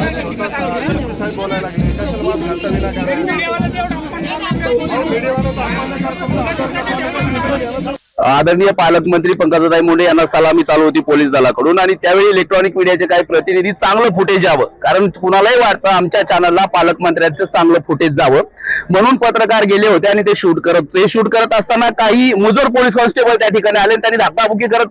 साहेब बोलायला लागले कशाला माफ घालता विना आदरणीय पालकमंत्री पंकजाताई मुंडे यांना सलामी चालू होती पोलीस दलाकडून आणि त्यावेळी इलेक्ट्रॉनिक मीडियाचे काही प्रतिनिधी चांगलं फुटेज यावं, कारण कुणालाही वाटतं आमच्या चॅनलला पालकमंत्र्यांचं चांगलं फुटेज जावं म्हणून पत्रकार गेले होते आणि ते शूट करत असताना काही मुजोर पोलीस कॉन्स्टेबल त्या ठिकाणी आले. त्यांनी धक्काबुक्की करत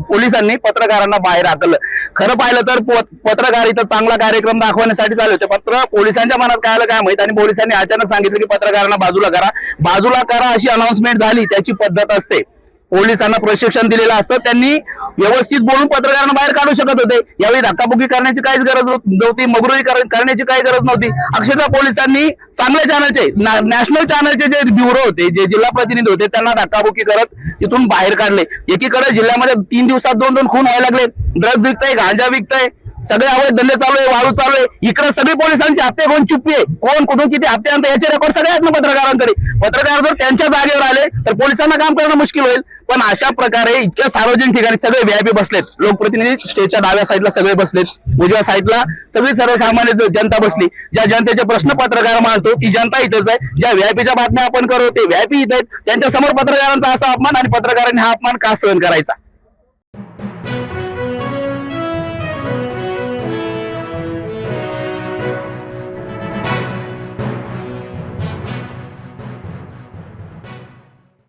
पोलिसांनी पत्रकारांना बाहेर हाकललं. खरं पाहिलं तर पत्रकार इथं चांगला कार्यक्रम दाखवण्यासाठी चालले होते, मात्र पोलिसांच्या मनात काय आलं काय माहित आणि पोलिसांनी अचानक सांगितलं की पत्रकारांना बाजूला करा अशी अनाउन्समेंट झाली. त्याची पद्धत असते, पोलिसांना प्रशिक्षण दिलेलं असतं, त्यांनी व्यवस्थित बोलून पत्रकारांना बाहेर काढू शकत होते. यावेळी धक्काबुक्की करण्याची काहीच गरज नव्हती, मगरुरी करण्याची काही गरज नव्हती. अक्षरशः पोलिसांनी चांगल्या चॅनलचे नॅशनल चॅनलचे जे ब्युरो होते, जे जिल्हा प्रतिनिधी होते, त्यांना धक्काबुक्की करत तिथून बाहेर काढले. एकीकडे जिल्ह्यामध्ये 3 दिवसात 2 खून व्हायला लागले, ड्रग्ज विकताय, गांजा विकताय, सगळे अवैध धंदे चालू आहे, वाळू चालू आहे. इकडे सगळे पोलिसांचे हप्ते कोण चुप्पी आहे, कोण कुठून किती हप्ते आणतं याचे रेकॉर्ड सगळे आहेत ना पत्रकारांकडे. पत्रकार जर त्यांच्या जागेवर आले तर पोलिसांना काम करणं मुश्किल होईल. पण अशा प्रकारे इतक्या सार्वजनिक ठिकाणी सगळे व्हीआयपी बसलेत, लोकप्रतिनिधी स्टेजच्या डाव्या साईडला सगळे बसलेत, उजव्या साईडला सगळी सर्वसामान्य जनता बसली. ज्या जनतेचे प्रश्न पत्रकार मांडतो ती जनता इथेच आहे, ज्या व्हीआयपीच्या बातम्या आपण करू ते व्हीआयपी इथे आहेत. त्यांच्या समोर पत्रकारांचा असा अपमान आणि पत्रकारांनी हा अपमान का सहन करायचा.